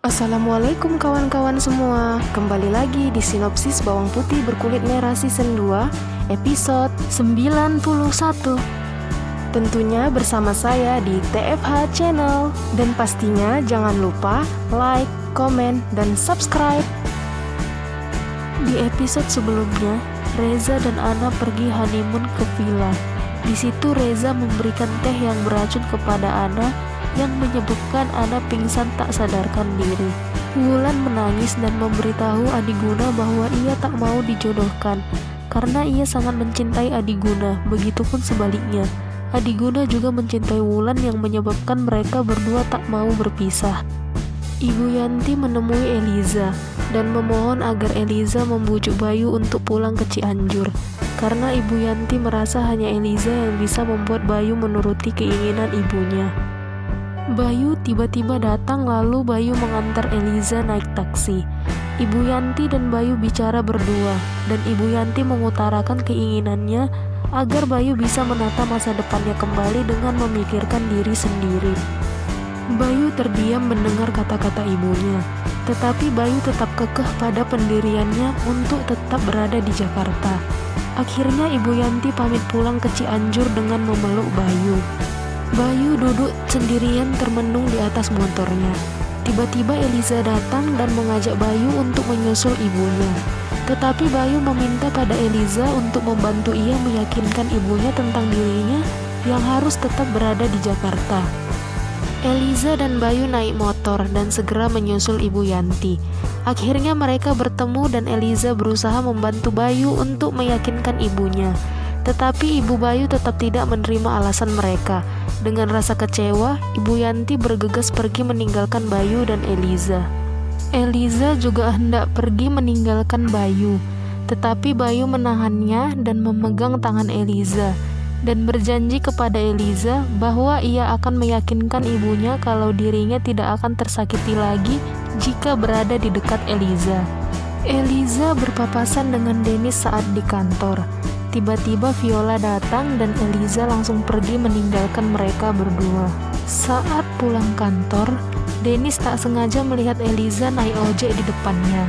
Assalamualaikum kawan-kawan semua. Kembali lagi di Sinopsis Bawang Putih Berkulit Merah Season 2 episode 91. Tentunya bersama saya di TFH Channel. Dan pastinya jangan lupa like, komen, dan subscribe. Di episode sebelumnya, Reza dan Ana pergi honeymoon ke villa. Di situ Reza memberikan teh yang beracun kepada Ana yang menyebabkan Ana pingsan tak sadarkan diri. Wulan menangis dan memberitahu Adiguna bahwa ia tak mau dijodohkan karena ia sangat mencintai Adiguna. Begitupun sebaliknya, Adiguna juga mencintai Wulan yang menyebabkan mereka berdua tak mau berpisah. Ibu Yanti menemui Eliza dan memohon agar Eliza membujuk Bayu untuk pulang ke Cianjur karena Ibu Yanti merasa hanya Eliza yang bisa membuat Bayu menuruti keinginan ibunya. Bayu tiba-tiba datang lalu Bayu mengantar Eliza naik taksi. Ibu Yanti dan Bayu bicara berdua dan Ibu Yanti mengutarakan keinginannya agar Bayu bisa menata masa depannya kembali dengan memikirkan diri sendiri. Bayu terdiam mendengar kata-kata ibunya, tetapi Bayu tetap kekeh pada pendiriannya untuk tetap berada di Jakarta. Akhirnya Ibu Yanti pamit pulang ke Cianjur dengan memeluk Bayu. Bayu duduk sendirian termenung di atas motornya. Tiba-tiba Eliza datang dan mengajak Bayu untuk menyusul ibunya. Tetapi Bayu meminta pada Eliza untuk membantu ia meyakinkan ibunya tentang dirinya yang harus tetap berada di Jakarta. Eliza dan Bayu naik motor dan segera menyusul Ibu Yanti. Akhirnya mereka bertemu dan Eliza berusaha membantu Bayu untuk meyakinkan ibunya. Tetapi Ibu Bayu tetap tidak menerima alasan mereka. Dengan rasa kecewa, Ibu Yanti bergegas pergi meninggalkan Bayu dan Eliza. Eliza juga hendak pergi meninggalkan Bayu, tetapi Bayu menahannya dan memegang tangan Eliza dan berjanji kepada Eliza bahwa ia akan meyakinkan ibunya kalau dirinya tidak akan tersakiti lagi jika berada di dekat Eliza. Eliza berpapasan dengan Dennis saat di kantor. Tiba-tiba Viola datang dan Eliza langsung pergi meninggalkan mereka berdua. Saat pulang kantor, Dennis tak sengaja melihat Eliza naik ojek di depannya.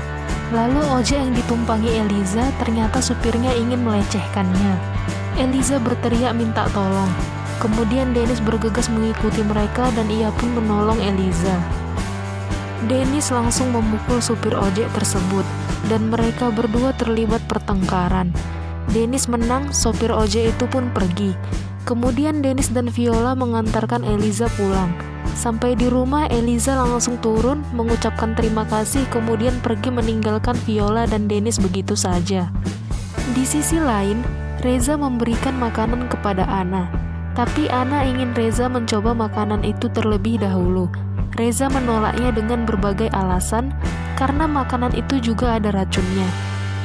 Lalu ojek yang ditumpangi Eliza ternyata supirnya ingin melecehkannya. Eliza berteriak minta tolong. Kemudian Dennis bergegas mengikuti mereka dan ia pun menolong Eliza. Dennis langsung memukul supir ojek tersebut dan mereka berdua terlibat pertengkaran. Dennis menang, sopir ojek itu pun pergi. Kemudian Dennis dan Viola mengantarkan Eliza pulang. Sampai di rumah, Eliza langsung turun, mengucapkan terima kasih, kemudian pergi meninggalkan Viola dan Dennis begitu saja. Di sisi lain, Reza memberikan makanan kepada Ana. Tapi Ana ingin Reza mencoba makanan itu terlebih dahulu. Reza menolaknya dengan berbagai alasan, karena makanan itu juga ada racunnya.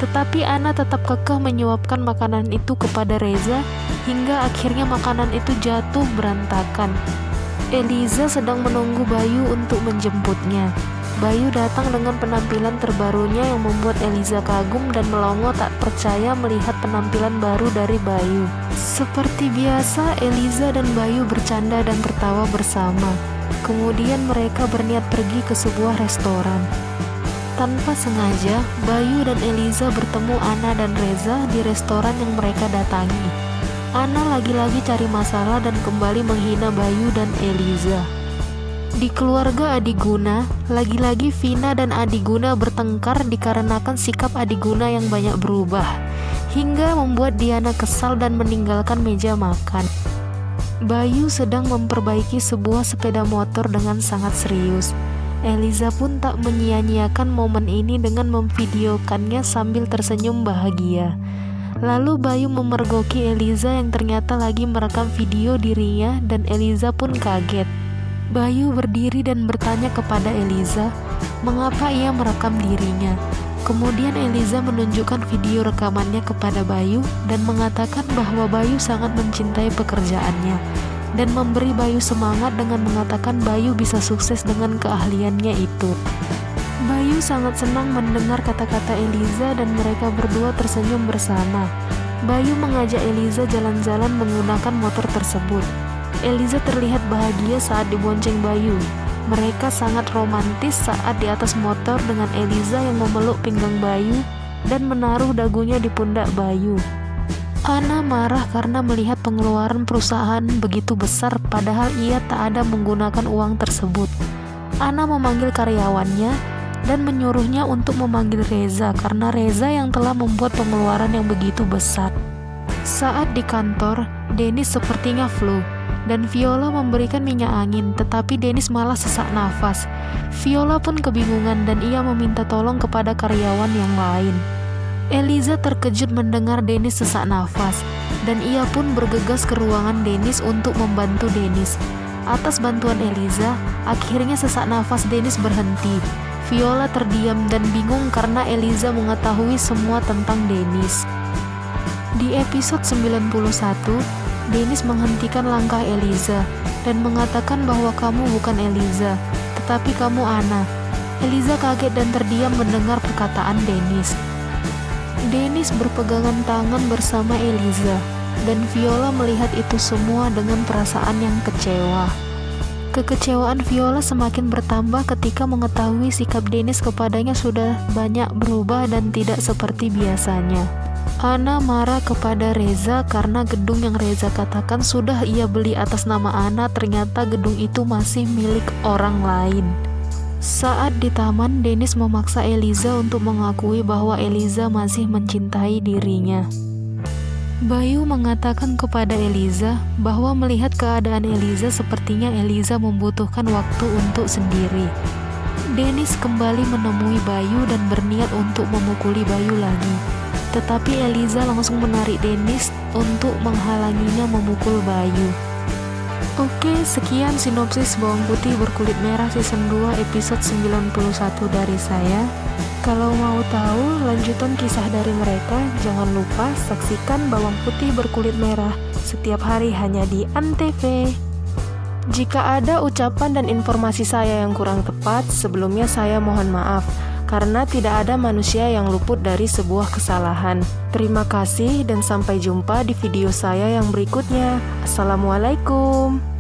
Tetapi Ana tetap kekeh menyuapkan makanan itu kepada Reza hingga akhirnya makanan itu jatuh berantakan. Eliza sedang menunggu Bayu untuk menjemputnya. Bayu datang dengan penampilan terbarunya yang membuat Eliza kagum dan melongo tak percaya melihat penampilan baru dari Bayu. Seperti biasa, Eliza dan Bayu bercanda dan tertawa bersama. Kemudian mereka berniat pergi ke sebuah restoran. Tanpa sengaja, Bayu dan Eliza bertemu Ana dan Reza di restoran yang mereka datangi. Ana lagi-lagi cari masalah dan kembali menghina Bayu dan Eliza. Di keluarga Adiguna, lagi-lagi Vina dan Adiguna bertengkar dikarenakan sikap Adiguna yang banyak berubah, hingga membuat Diana kesal dan meninggalkan meja makan. Bayu sedang memperbaiki sebuah sepeda motor dengan sangat serius. Eliza pun tak menyia-nyiakan momen ini dengan memvideokannya sambil tersenyum bahagia. Lalu Bayu memergoki Eliza yang ternyata lagi merekam video dirinya dan Eliza pun kaget. Bayu berdiri dan bertanya kepada Eliza, mengapa ia merekam dirinya. Kemudian Eliza menunjukkan video rekamannya kepada Bayu dan mengatakan bahwa Bayu sangat mencintai pekerjaannya dan memberi Bayu semangat dengan mengatakan Bayu bisa sukses dengan keahliannya itu. Bayu sangat senang mendengar kata-kata Eliza dan mereka berdua tersenyum bersama. Bayu mengajak Eliza jalan-jalan menggunakan motor tersebut. Eliza terlihat bahagia saat dibonceng Bayu. Mereka sangat romantis saat di atas motor dengan Eliza yang memeluk pinggang Bayu dan menaruh dagunya di pundak Bayu. Anna marah karena melihat pengeluaran perusahaan begitu besar padahal ia tak ada menggunakan uang tersebut. Anna memanggil karyawannya dan menyuruhnya untuk memanggil Reza karena Reza yang telah membuat pengeluaran yang begitu besar. Saat di kantor, Dennis sepertinya flu dan Viola memberikan minyak angin, tetapi Dennis malah sesak nafas. Viola pun kebingungan dan ia meminta tolong kepada karyawan yang lain. Eliza terkejut mendengar Dennis sesak nafas dan ia pun bergegas ke ruangan Dennis untuk membantu Dennis. Atas bantuan Eliza, akhirnya sesak nafas Dennis berhenti. Viola terdiam dan bingung karena Eliza mengetahui semua tentang Dennis. Di episode 91, Dennis menghentikan langkah Eliza dan mengatakan bahwa kamu bukan Eliza, tetapi kamu Anna. Eliza kaget dan terdiam mendengar perkataan Dennis. Dennis berpegangan tangan bersama Eliza, dan Viola melihat itu semua dengan perasaan yang kecewa. Kekecewaan Viola semakin bertambah ketika mengetahui sikap Dennis kepadanya sudah banyak berubah dan tidak seperti biasanya. Anna marah kepada Reza karena gedung yang Reza katakan sudah ia beli atas nama Anna ternyata gedung itu masih milik orang lain. Saat di taman, Dennis memaksa Eliza untuk mengakui bahwa Eliza masih mencintai dirinya. Bayu mengatakan kepada Eliza bahwa melihat keadaan Eliza sepertinya Eliza membutuhkan waktu untuk sendiri. Dennis kembali menemui Bayu dan berniat untuk memukuli Bayu lagi. Tetapi Eliza langsung menarik Dennis untuk menghalanginya memukul Bayu. Oke, sekian sinopsis Bawang Putih Berkulit Merah Season 2 episode 91 dari saya. Kalau mau tahu lanjutan kisah dari mereka, jangan lupa saksikan Bawang Putih Berkulit Merah setiap hari hanya di ANTV. Jika ada ucapan dan informasi saya yang kurang tepat, sebelumnya saya mohon maaf, karena tidak ada manusia yang luput dari sebuah kesalahan. Terima kasih dan sampai jumpa di video saya yang berikutnya. Assalamualaikum.